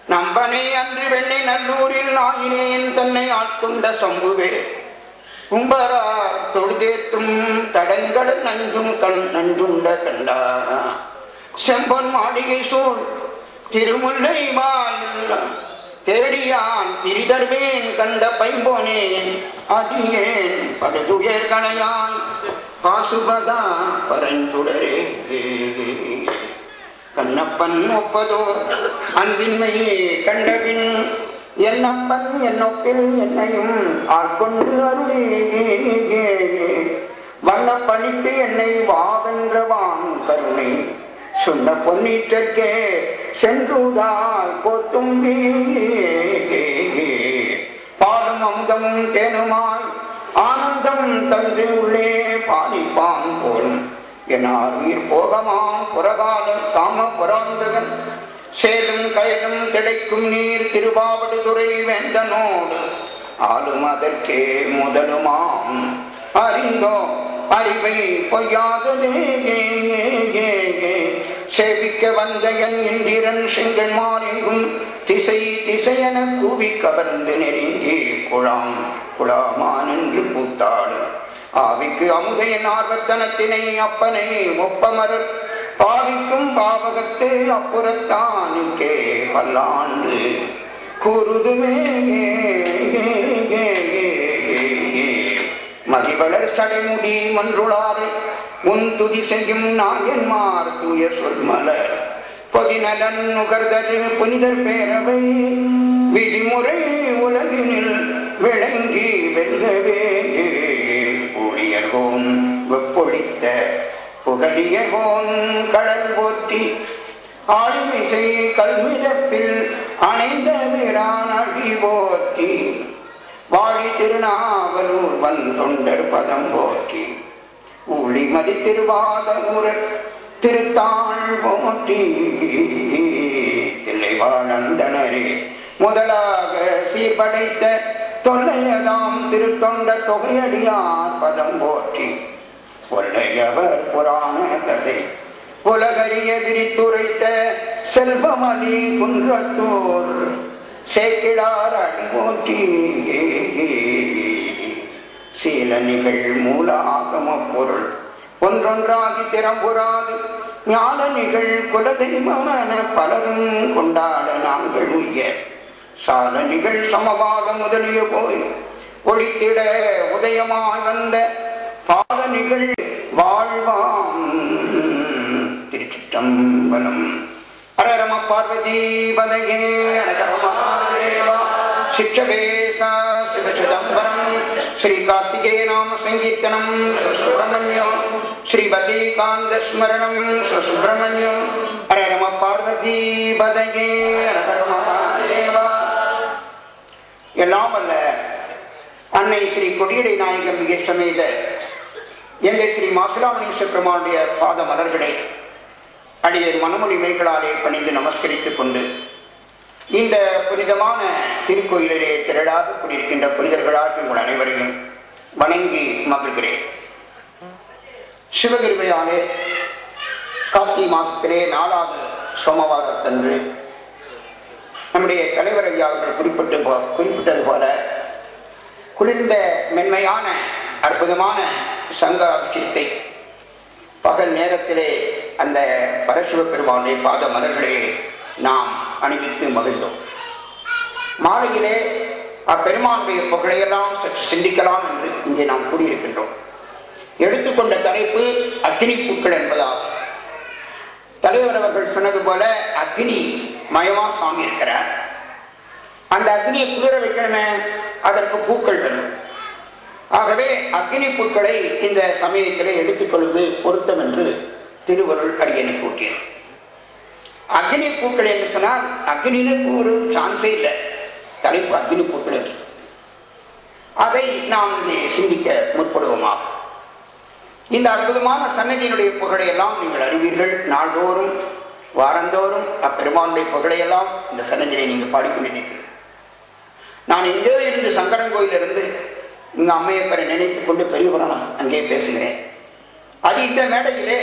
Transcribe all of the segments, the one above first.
நம்பனை அன்று வெண்ணை நல்லூரில் நாயினேன் தன்னை ஆட்கொண்ட சம்புவே கும்பரார் தொழுதேத்தும் தடங்கள் நஞ்சும் நஞ்சுண்ட கண்டா செம்பொன் மாளிகை சூழ் திருமுல்லை மால் தேடியான் திரிதர்வேன் கண்ட பைம்போனேன் அடியேன் படுதுயர் கணையான் பாசுபதா பரஞ்சுடரே கண்ணப்பன் ஒப்பதோ அன்பின்மையே கண்டபின் என்னப்பன் என்னொப்பில் என்னையும் ஆட்கொண்டு அருளே வண்ண பணித்து என்னை வாவென்றவான் கருணை சொன்ன பொன்னீற்றற்கே சென்றுதால் போத்தும்பி பாலும் அமுதமும் தேனுமாய் ஆனந்தம் தந்து உள்ளே பாலிப்பான் போலும் என்னார் உயிர் போகமாம் புறகாலம் காம புறாந்தகன் சேலும் கயலும் திளைக்கும் நீர் திருவாவடுதுறை வேந்தனோடு ஆளும் அதற்கே முதலுமாம் அறிந்தோ அறிவை பொய்யாததே சேவிக்க வந்த என் இந்திரன் செங்கன்மார் எங்கும் திசை திசையென கூவி கவர்ந்து நெருங்கி குழாம் குழாமான் என்று பூத்தாள் ஆவிக்கு அமுதையின் ஆர்வத்தனத்தினை அப்பனை ஒப்பமரர் பாவிக்கும் பாவகத்து அப்புறத்தானுக்கே பல்லாண்டு கூறுதுமே மதிவளர் சடைமுடி மன்றுளாறு உன் துதி செய்யும் நாயன்மார் தூய சொல்மலர் பொதிநலன் நுகர்தரு புனிதர் பேரவை விதிமுறை உலகினில் விளங்கி வெல்லவே ஊழியர்கோன் வெப்பொழித்த புகழியர்கோன் கடல் போற்றி ஆளுமிசை கல்மிதப்பில் அணைந்த வீரான் அடி போற்றி வாழி திருநாவலூர் வந்தொண்டர் பதம் போற்றி ஊழி மதி திருவாதூரர் திருத்தாள் போற்றி தில்லைவாழந்தனரே முதலாக சீர்படைத்த தொல்லையதாம் திருத்தொண்ட தொகையடியார் பதம் போற்றி கொள்ளையவர் புராண கதை உலகறிய விரித்துரைத்த செல்வமணி குன்றத்தூர் சேக்கிழார் அடி போற்றி சீலனிகள் மூல ஆகம பொருள் ஒன்றொன்றாகி திறம்புறாது ஞானனிகள் குலதெய்வமென பலரும் கொண்டாட நாங்கள் உய்ய சாலனிகள் சமவாத முதலிய போய் ஒளித்திட உதயமாய் வந்த பாலனிகள் வாழ்வாம் திருச்சிற்றம்பலம். ஹரரம பார்வதி பதையே ஹரரமஹாதேவா சிற்றவேசா சிவசிதம்பரம் ஸ்ரீ கார்த்திகேய நாம சங்கீர்த்தனம் சுப்பிரமணியம் ஸ்ரீ பதீகாந்த ஸ்மரணம் சுப்பிரமணியம். ஹரரம பார்வதி பதையே ஹரரமஹாதேவா. எல்லாம் அல்ல அன்னை ஸ்ரீ கொடியடை நாயகம்பிகை சமேத எங்கள் ஸ்ரீ மாசிலாமணீஸ்வர பெருமானுடைய பாத மலர்களை அடியர் மனமொழி மெய்களாலே பணிந்து நமஸ்கரித்துக் கொண்டு இந்த புனிதமான திருக்கோயிலே திரளாக கூடியிருக்கின்ற புனிதர்களாக உங்கள் அனைவரையும் வணங்கி மகிழ்கிறேன். சிவகிருபையாலே கார்த்திகை மாதத்திலே 4வது சோமவாரத்தன்று நம்முடைய தலைவர் ஐயா அவர்கள் குறிப்பிட்டது போல குளிர்ந்த மென்மையான அற்புதமான சங்க அபிஷேகத்தை பகல் நேரத்திலே அந்த பரசிவ பெருமானுடைய பாத மலர்களே நாம் அணிவித்து மகிழ்ந்தோம். மாலையிலே அப்பெருமானுடைய புகழையெல்லாம் சற்று சிந்திக்கலாம் என்று இங்கே நாம் கூடியிருக்கின்றோம். எடுத்துக்கொண்ட தலைப்பு அக்னி பூக்கள் என்பதாகும். தலைவர் அவர்கள் சொன்னது போல அக்னி மயமா சுவாமி இருக்கிறார். அந்த அக்னியை குளிர வைக்கணுமே, அதற்கு பூக்கள் வேணும். ஆகவே அக்னி பூக்களை இந்த சமயத்திலே எடுத்துக்கொள்வது பொருத்தம் என்று திருவருள் அடியனை கூட்டியது. அக்னி பூக்கள் என்று சொன்னால் அக்னினுக்கு ஒரு சான்ஸே இல்லை. தலைப்பு அக்னி பூக்கள் என்று அதை நாம் சிந்திக்க முற்படுவோமாக. இந்த அற்புதமான சன்னதியினுடைய புகழையெல்லாம் நீங்கள் அறிவீர்கள். நாள்தோறும் வாரந்தோறும் அப்பெருமானுடைய புகழையெல்லாம் இந்த சன்னதியை நீங்கள் பாடிக்கொண்டிருக்கிறீர்கள். நான் எங்கேயோ இருந்து சங்கரங்கோயிலிருந்து இங்க அம்மையப்பரை நினைத்துக் கொண்டு பெரியபுராணம் அங்கே பேசுகிறேன். அது இந்த மேடையிலே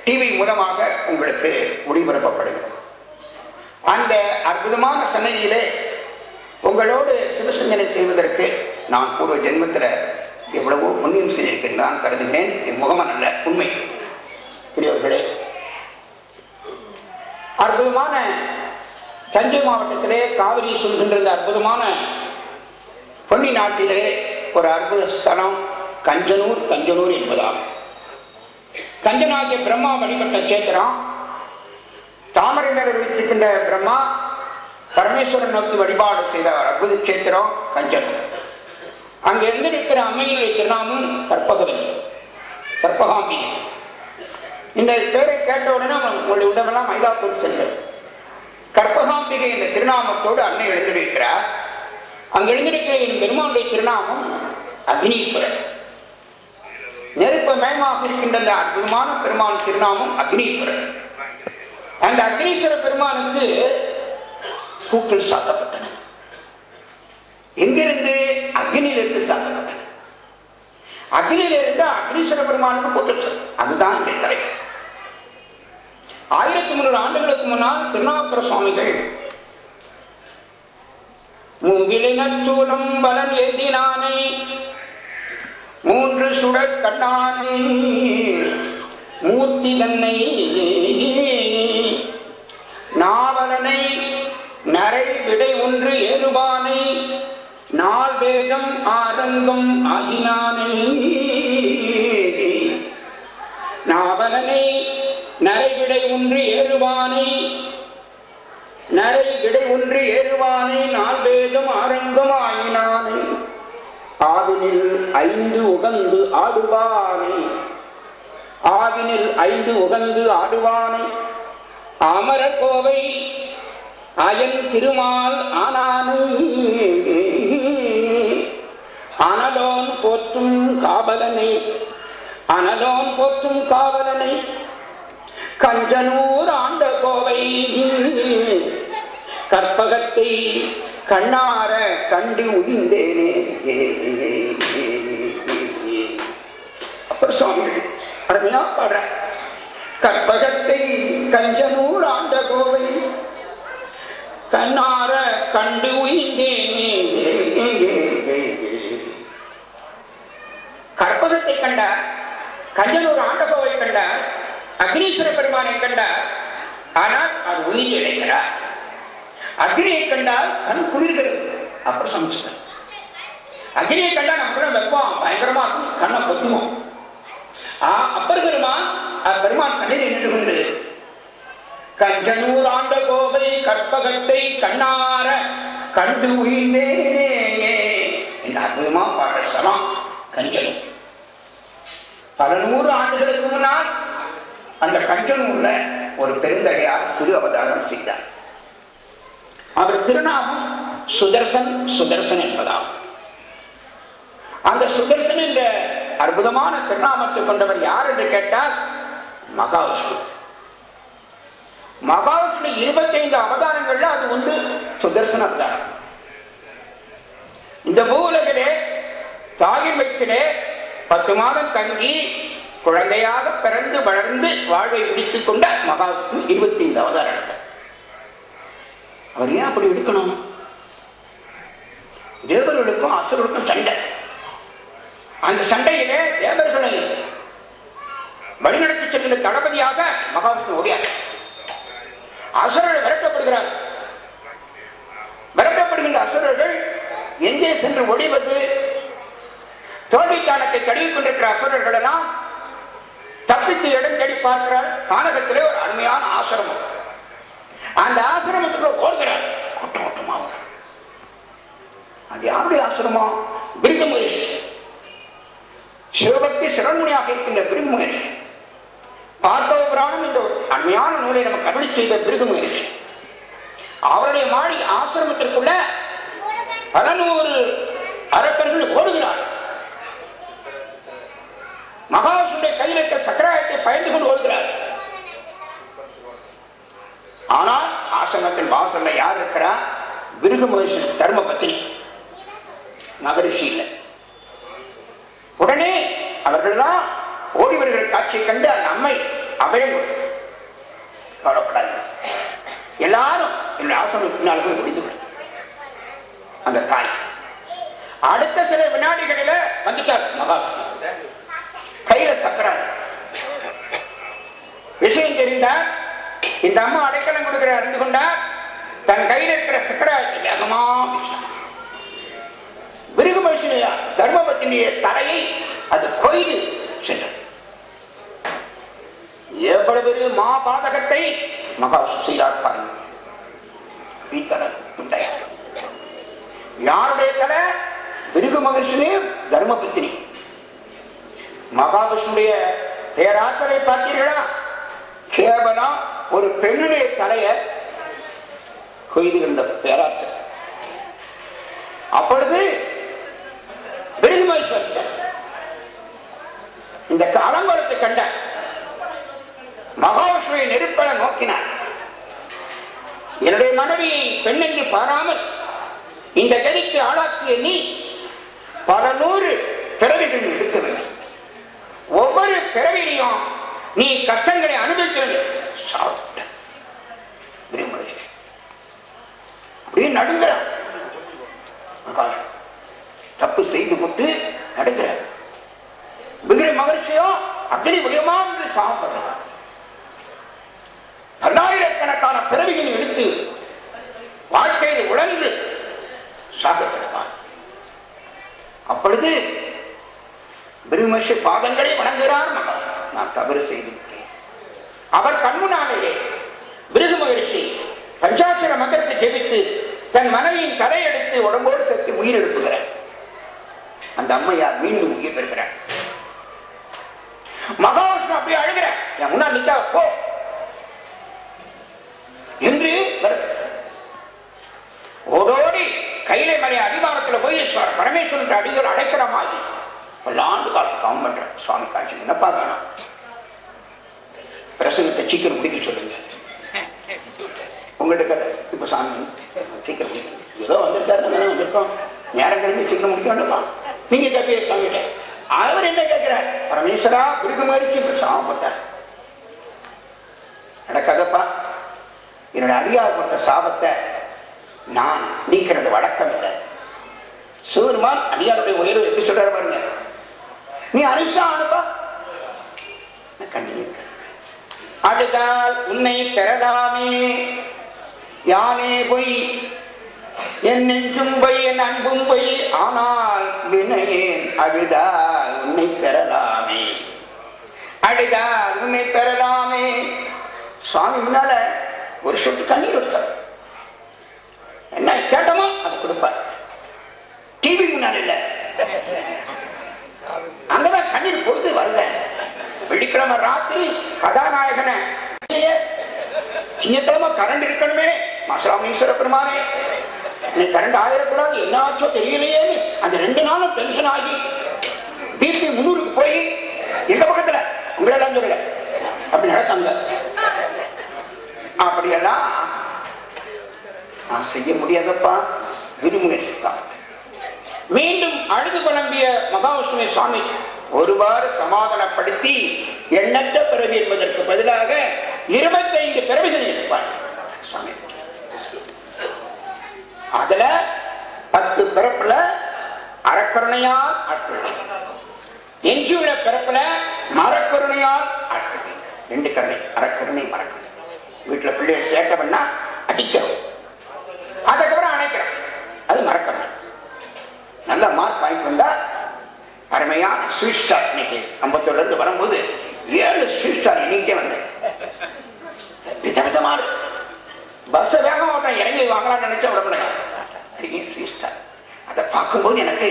டிவி மூலமாக உங்களுக்கு ஒளிபரப்பப்படுகிறது. அந்த அற்புதமான சன்னதியிலே உங்களோடு சிவசிந்தனை செய்வதற்கு நான் பூர்வ ஜென்மத்தில் எவ்வளவோ புண்ணியம் செய்திருக்கிறேன் நான் கருதுகிறேன். என் முகமன் அல்ல, உண்மை. பெரியவர்களே, அற்புதமான தஞ்சை மாவட்டத்திலே காவிரி சொல்கின்ற இந்த அற்புதமான பொன்னி நாட்டிலே ஒரு அற்புத ஸ்தலம் கஞ்சனூர் என்பதாகும். கஞ்சனாகிய பிரம்மா வழிபட்ட சேத்திரம். தாமரை மேல வைத்திருக்கின்ற பிரம்மா பரமேஸ்வரன் நோக்கி வழிபாடு செய்த அற்புத சேத்திரம் கஞ்சனூர். அங்க இருந்திருக்கிற அம்மையினுடைய திருநாமம் கற்பகாம்பிகை. இந்த பேரை கேட்ட உடனே உங்களுடைய உடம்பெல்லாம் மைதாப்பூர் செல்கிறது. கற்பகாம்பிகை என்ற திருநாமத்தோடு அன்னை எழுந்திருக்கிறார். அங்கு எழுந்திருக்கிற என் பெருமானுடைய திருநாமம் அக்னீஸ்வரர். நெருப்ப மயமாக இருக்கின்ற அந்த அற்புதமான பெருமான் திருநாமம் அக்னீஸ்வரர். அந்த அக்னீஸ்வர பெருமானுக்கு பூக்கள் சாத்தப்பட்டன. எங்கிருந்து? அக்னியிலிருந்து சாத்தப்பட்டன. அக்னியிலிருந்து அக்னீஸ்வர பெருமானுக்கு பூக்கள் சார். அதுதான் இந்த தலைப்பு. 1300 ஆண்டுகளுக்கு முன்னால் திருநாவுக்கர சுவாமிகள் மூவிலினச்சூலம் பலன் ஏந்தினானை 3 சுடர் கண்ணானை மூர்த்தி தன்னை நாவலனை நரை விடை ஒன்று ஏறுபானை நாள் வேகம் ஆரங்கம் ஆகினானை நாவலனை நரை விடை ஒன்று ஏறுவானை நரை விடை ஒன்று ஏறுவானை நாள் வேதம் ஆரங்கம் ஆயினானை ஆவினில் 5 உகந்து ஆடுவானை ஆவினில் 5 உகந்து ஆடுவானை அமரர் கோவை அயன் திருமால் ஆனானை அனலோன் போற்றும் காவலனை அனலோன் போற்றும் காவலனை கஞ்சனூர் ஆண்ட கோவை கற்பகத்தை கண்ணார கண்டு உயிர்ந்தேனே. அப்பர் சுவாமிகள் அருமையா பாடுற, கற்பகத்தை கஞ்சனூர் ஆண்ட கோவை கண்ணார கண்டு உயிர்ந்தேனே. கற்பகத்தை கண்டார், கஞ்சனூர் ஆண்டகோவை கண்டார், அக்னீஸ்வர பெருமானை கண்டார். ஆனால் அவர் உயிர் இழைக்கிறார். அக்னியை கண்டால் கண் குளிர்கிறது. அப்புறம் சமைச்சுட்டார். அக்னியை கண்டால் நமக்கு வெப்பம் பயங்கரமா இருக்கும், கண்ணை பொத்துவோம். அப்பர் பெருமான் பெருமான் கண்ணில் நின்று கொண்டு கஞ்சனூர் ஆண்ட கோவை கற்பகத்தை கண்ணார கண்டு உயிர்ந்தேனே என்று அற்புதமா பாடுற சலாம் கஞ்சனூர். பல 100 ஆண்டுகளுக்கு முன்னால் அந்த கஞ்சனூர்ல ஒரு பெருந்தகையார் திரு அவதாரம் செய்தார். அவர் திருநாமம் சுதர்சன். சுதர்சன் என்பதாகும். அந்த சுதர்சன் என்ற அற்புதமான திருநாமத்தை கொண்டவர் யார் என்று கேட்டால் மகாவிஷ்ணு. மகாவிஷ்ணு 25 அவதாரங்கள்ல அது உண்டு சுதர்சன அவதாரம். இந்த பூவுலகிலே தாயின் வயிற்றிலே 10 மாதம் தங்கி குழந்தையாக பிறந்து வளர்ந்து வாழ்வை முடித்துக் கொண்ட மகாவிஷ்ணு 25 அவதாரம். அவர் ஏன் அப்படி எடுக்கணும்? தேவர்களுக்கும் அசுரர்களுக்கும் சண்டை. அந்த சண்டையிலே தேவர்களை வழிநடத்தி செல்கின்ற தளபதியாக மகாவிஷ்ணு ஓடியார். அசுரர்கள் விரட்டப்படுகிறார். விரட்டப்படுகின்ற அசுரர்கள் எங்கே சென்று ஒளிவது? தோல்விக்கானத்தை தழுவிக் கொண்டிருக்கிற அசுரர்கள் எல்லாம் தப்பித்து இடம் தேடி பார்க்கிறார். கானகத்திலே ஒரு அருமையான ஆசிரமம். அந்த ஆசிரமத்துக்கு ஓடுகிறார். கூட்டம் கூட்டமா. அது யாருடைய ஆசிரமம்? பிருகு மகரிஷி. சிவபக்தி சிவன்முனியாக இருக்கின்ற பிருகு மகரிஷி. பார்த்தவ புராணம் இந்த அருமையான நூலை நமக்கு அருளி செய்த பிருகு மகரிஷி. அவருடைய மாடி ஆசிரமத்திற்குள்ள 100 அரக்கர்கள் ஓடுகிறார். மகாவிஷ்ணுடைய கையில் இருக்க சக்கராயத்தை பயந்து கொண்டு ஓடுகிறார். ஆனால் ஆசிரமத்தின் வாசல்ல யார் இருக்கிறா? பிருகு மகரிஷி தர்ம பத்தினி, மகரிஷி இல்லை. உடனே அவர்கள்லாம் ஓடி வருகிற காட்சியை கண்டு அந்த அம்மை அபயம் கவலைப்படாது. எல்லாரும் என்னுடைய ஆசிரமம் பின்னால் போய் ஒளிந்து விடும். அந்த தாய் அடுத்த சில வினாடிகளில வந்துட்டார் மகாவிஷ்ணு. கையில சக்கராய். விஷயம் தெரிந்தார். இந்த அம்மா அடைக்கலம் கொடுக்கிற அறிந்து கொண்டார். தன் கையில் இருக்கிற சக்கராயத்தை வேகமா பிருகு மகரிஷிய தர்மபத்தினுடைய தலையை அது கொய்து சென்றது. எவ்வளவு பெரிய மாபாதகத்தை மகாவிஷ்ணு செய்தார் பாருங்க. யாருடைய தலை? பிருகு மகரிஷியே தர்மபத்தினி. மகாவிஷ்ணுடைய பேராற்றலை பார்த்தீர்களா? கேவலம் ஒரு பெண்ணுடைய தலையை கொய்துகின்ற பேராற்றல். அப்பொழுது பிருகு மகரிஷி இந்த அலங்கோலத்தை கண்ட மகாவிஷ்ணுவை நெருப்பட நோக்கினார். என்னுடைய மனைவியை பெண் என்று பாராமல் இந்த கதிக்கு ஆளாக்கிய நீ பல 100 பிறவிகள் எடுக்க வேண்டும். ஒவ்வொரு பிறவிலையும் நீ கஷ்டங்களை அனுபவிக்க வேண்டும். அப்படியே நடுங்கிறார். தப்பு செய்து கொண்டு நடுங்கிறார். பிருகு மகரிஷியோ அக்னி முடியுமா என்று சாபப்படுறார். 1000கணக்கான பிறவிகளை எடுத்து வாழ்க்கையில் உழன்று சாகப்படுவார். அப்பொழுது பிருகு மகரிஷி பாதங்களை வணங்குகிறார். நான் தவறு செய்துவிட்டேன். அவர் கண்முன்னாலேயே பிருகு மகரிஷி பஞ்சாட்சர மந்திரத்தை ஜெபித்து தன் மனைவியின் தலையெடுத்து உடம்போடு சேர்த்து உயிர் எழுப்புகிறார். அந்த அம்மையார் மீண்டும் உயிர் பெறுகிறார். மகாவிஷ்ணு அப்படியே அழுகிறார். என் முன்னால் நிக்கா போ என்று ஓடோடி கையில மலை அடிவாரத்தில் போய் பரமேஸ்வரன் அடிகள் அடைக்கிற மாதிரி பல ஆண்டு காலத்து காம் பண்ற சுவாமி காட்சி. என்னப்பா வேணும்? பிரசங்கத்தை சீக்கிரம் முடிக்க சொல்லுங்க. உங்கள்கிட்ட கதை இப்ப சாமி சீக்கிரம் முடிக்க ஏதோ வந்திருக்காரு வந்திருக்கோம், நேரம் கழிஞ்சு சீக்கிரம் முடிக்க வேண்டுமா? நீங்க கேட்பீங்க சாமிகிட்ட. அவர் என்ன கேட்கிறார்? பரமேஸ்வரா விருது மாதிரி சாபப்பட்டார். நடக்காதப்பா, என்னோட அடியார்பட்ட சாபத்தை நான் நீக்கிறது வழக்கம் இல்லை. சிவருமான் அடியாருடைய உயர்வு எப்படி சொல்றாரு பாருங்க. நீ அனுஷா அனுப்பா. அழுதால் உன்னை பெறலாமே, யானே பொய் என் நெஞ்சும் பொய் என் அன்பும் பொய், ஆனால் வினையேன் அழுதால் உன்னை பெறலாமே, அழுதால் உன்னை பெறலாமே. சுவாமி முன்னால ஒரு சொட்டு கண்ணீர் கொடுத்தார். என்ன கேட்டோமோ அதை கொடுப்பார். டிவி முன்னால இல்ல, அங்கதான் கண்ணீர் பொறுத்து வருத. வெள்ளிக்கிழமை ராத்திரி கதாநாயகனை, திங்கக்கிழமை கரண்ட் இருக்கணுமே, மாசுலாமணீஸ்வர பெருமானே இன்னைக்கு கரண்ட் ஆயிடக்கூடாது, என்ன ஆச்சோ தெரியலையேன்னு அந்த 2 நாளும் டென்ஷன் ஆகி பிபி 300க்கு போய் எங்க பக்கத்துல உங்களெல்லாம் சொல்லல அப்படி நடத்தாங்க. அப்படியெல்லாம் நான் செய்ய முடியாதப்பா, விரும்புகிறேன். மீண்டும் அழுது புலம்பிய மகாவிஷ்ணு சுவாமி ஒருவாறு சமாதானப்படுத்தி எண்ணற்ற பிறவி என்பதற்கு பதிலாக 25 பிறவிகள் இருப்பார் சுவாமி. அதுல 10 பிறப்புல அறக்கருணையால் ஆட்கொள்ளை, எஞ்சியுள்ள பிறப்புல மரக்கருணையால் ஆட்கொள்ளை. 2 கருணை, அறக்கருணை மரக்கருணை. வீட்டுல பிள்ளைகள் சேட்டை பண்ணா அடிக்கிறோம், அதுக்கப்புறம் அணைக்கிறோம், அது மரக்கருணை. நல்ல மார்க் வாங்கிட்டு வந்தா அருமையான ஸ்வீட் ஸ்டார். இன்னைக்கு 54 இருந்து வரும்போது 7 ஸ்வீட் ஸ்டார் இன்னைக்கே வந்தேன். விதவிதமா பஸ் வேகம் ஓட்டம் இறங்கி வாங்கலாம்னு நினைச்சா விட முடியாது. ஸ்வீட் ஸ்டார் அதை பார்க்கும்போது எனக்கு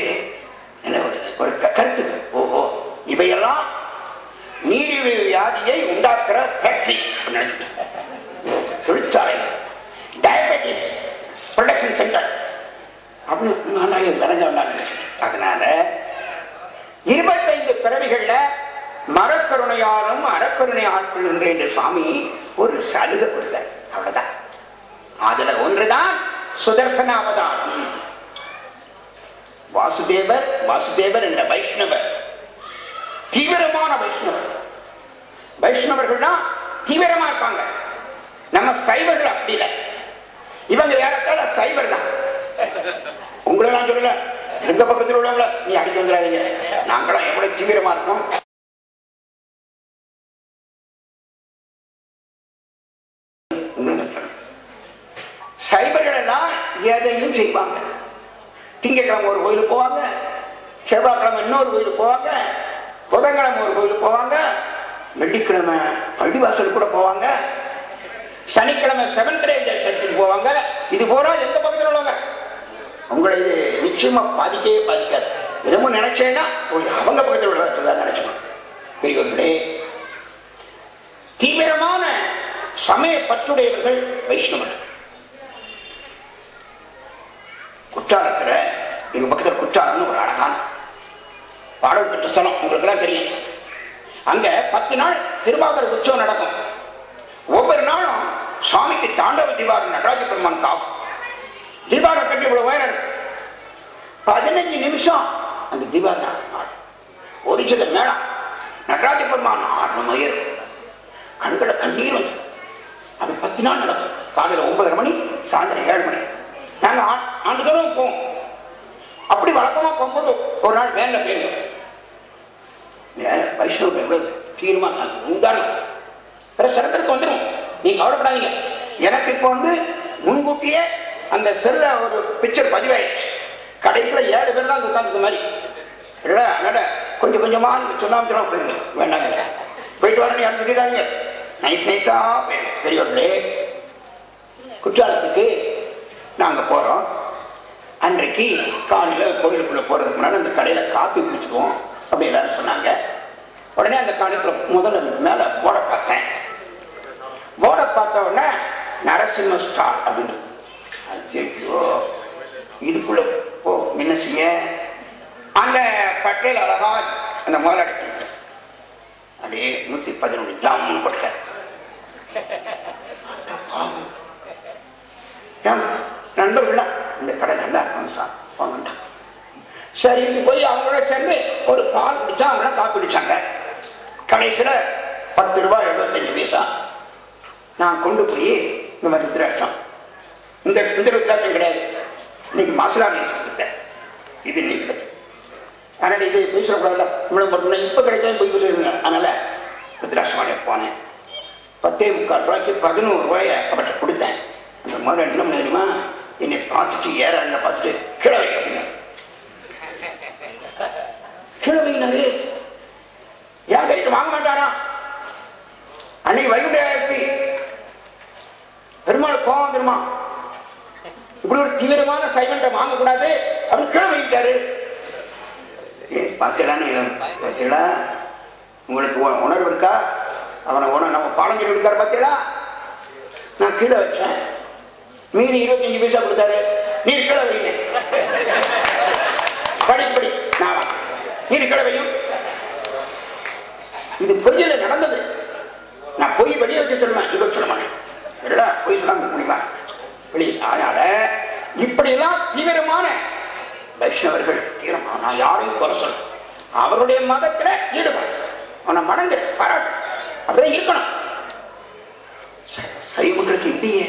ஒரு கருத்து, ஓஹோ இவையெல்லாம் நீரிழிவு வியாதியை உண்டாக்குற ஃபேக்டரி தொழிற்சாலை, டயபெட்டிஸ் ப்ரொடக்ஷன் சென்டர் அப்படின்னு. அதனால 25 பிறவிகள்ல மரக்கருணையாலும் அறக்கருணை ஆட்கொள்கின்ற என்று சுவாமி ஒரு சலுகை கொடுத்தார். அவ்வளவுதான். அதுல ஒன்றுதான் சுதர்சன அவதாரம். வாசுதேவர் வாசுதேவர் என்ற வைஷ்ணவர், தீவிரமான வைஷ்ணவர். வைஷ்ணவர்கள்னா தீவிரமா இருப்பாங்க. நம்ம சைவர்கள் அப்படி இல்லை. இவங்க யாரால சைவர் தான். உங்களை நான் சொல்லல, எந்த பக்கத்தில் உள்ளவங்கள நீ அடிக்க வந்துடாதீங்க, நாங்களாம் எவ்வளவு தீவிரமா இருக்கோம். சைவர்கள் எல்லாம் எதையும் செய்வாங்க. திங்கட்கிழமை ஒரு கோயிலுக்கு போவாங்க, செவ்வாய்க்கிழமை இன்னொரு கோயிலுக்கு போவாங்க, புதன்கிழமை ஒரு கோயிலுக்கு போவாங்க, வெள்ளிக்கிழமை பள்ளிவாசல் கூட போவாங்க, சனிக்கிழமை செவன்த் டே சர்ச்சுக்கு போவாங்க. இது போல எந்த பக்கத்தில் உள்ளவங்க உங்களை நிச்சயமா பாதிக்கவே பாதிக்காது. எதுவும் நினைச்சேன்னா அவங்க பக்கத்தில் உள்ளதான் நினைச்சுக்கணும். பெரியவர்களே, தீவிரமான சமய பற்றுடையவர்கள் வைஷ்ணவர்கள். குற்றாலத்துல எங்க பக்கத்தில் குற்றாலம்னு ஒரு அழகான பாடல் பெற்ற ஸ்தலம் உங்களுக்கு எல்லாம் தெரியும். அங்க 10 நாள் திருவாதிரை உற்சவம் நடக்கும். ஒவ்வொரு நாளும் சுவாமிக்கு தாண்டவ தீபாவளி நடராஜ பெருமான் காவும். தீபாவளி கட்டி இவ்வளவு உயரம் இருக்கு. 15 நிமிஷம் அந்த தீபாவளி ஒரு சில மேளம் நடராஜ பெருமான் ஆர்வம் உயர், கண்களை கண்ணீர் வந்து. அது 10 நாள் நடக்கும். காலையில் 9:30 மணி, சாயந்தரம் 7 மணி. நாங்க ஆண்டுகளும் போவோம். அப்படி வழக்கமா போகும்போது ஒரு நாள் வேன்ல போயிருந்தோம். வைஷ்ணவ எவ்வளவு தீர்மா உதாரணம் சிறப்பிற்கு வந்துடும். நீங்க கவலைப்படாதீங்க. எனக்கு இப்போ முன்கூட்டியே அந்த செல்ல ஒரு பிக்சர் பதிவாயிடுச்சு. கடைசியில 7 பேர் தான் உட்கார்ந்து மாதிரி. அதனால கொஞ்சம் கொஞ்சமா சொல்லாம போயிருங்க, வேண்டாங்க போயிட்டு வர நீ அனுப்பிடாதீங்க. நைஸ் நைஸா பெரியவர்களே, குற்றாலத்துக்கு நாங்க போறோம். அன்றைக்கு காலையில கோயிலுக்குள்ள போறதுக்கு முன்னாடி அந்த கடையில காப்பி குடிச்சுக்குவோம் அப்படி எல்லாரும் சொன்னாங்க. உடனே அந்த கடைக்குள்ள முதல்ல மேல போட பார்த்தேன். போட பார்த்த உடனே நரசிம்ம ஸ்டார் அப்படின்னு. ஐயோ, இதுக்குள்ள போ என்ன செய்ய. அந்த பட்டையில் அழகா அந்த முதலாளி அப்படியே 111 ஜாமுன்னு போட்டார். நண்பர்களா இந்த கடை நல்லா இருக்கும் சார் வாங்கட்டான். சரி போய் அவங்களோட சேர்ந்து ஒரு பால் குடிச்சா அவங்கள காப்பி குடிச்சாங்க. கடைசியில 10 ரூபாய் 75 பைசா நான் கொண்டு போய் இந்த மாதிரி ருத்ராட்சம், இந்த ருத்ராட்சம் கிடையாது, இன்னைக்கு மாசுலாமி கொடுத்தேன், இது இன்னைக்கு கிடைச்சு. அதனால இது போய் சொல்லக்கூடாதுல்ல, இவ்வளவு மட்டும் இப்ப கிடைக்காது போய் சொல்லிருங்க. அதனால ருத்ராட்சம் போனேன். 10.25 ரூபாய்க்கு 11 ரூபாய அவர்கிட்ட கொடுத்தேன். அந்த மாதிரி என்ன தெரியுமா, என்னை பார்த்துட்டு ஏறாங்க பார்த்துட்டு கீழே வைக்க அப்படின்னு கீழே வைனாரு. ஏன் கைட்டு வாங்க மாட்டாரா? அன்னைக்கு வைகுண்ட ஏகாதசி பெருமாள் கோவம் தெரியுமா, இப்படி ஒரு தீவிரமான சைவன்ட்ட வாங்கக்கூடாது அப்படின்னு கீழே வைக்கிட்டாரு. பார்த்தீங்களா, உங்களுக்கு உணர்வு இருக்கா? அவனை நம்ம பாலஞ்சல் இருக்காரு பார்த்தீங்களா, நான் கீழே வச்சேன், மீதி 25 பைசா கொடுத்தாரு, நீர் கீழே வைங்க, படிப்படி நான் நீர் கீழே வையும். இது பொய்யில நடந்தது. நான் பொய் வெளியே வச்சு சொல்லுவேன், இங்க சொல்ல மாட்டேன், பொய் சொல்லாம முடியுமா வெளியே. அதனால இப்படியெல்லாம் தீவிரமான வைஷ்ணவர்கள் தீவிரமான, நான் யாரையும் குறை சொல்ல, அவருடைய மதத்துல ஈடுபாடு, அவனை மடங்கு பாராட்டு அப்படியே இருக்கணும். சைவங்களுக்கு இல்லையே.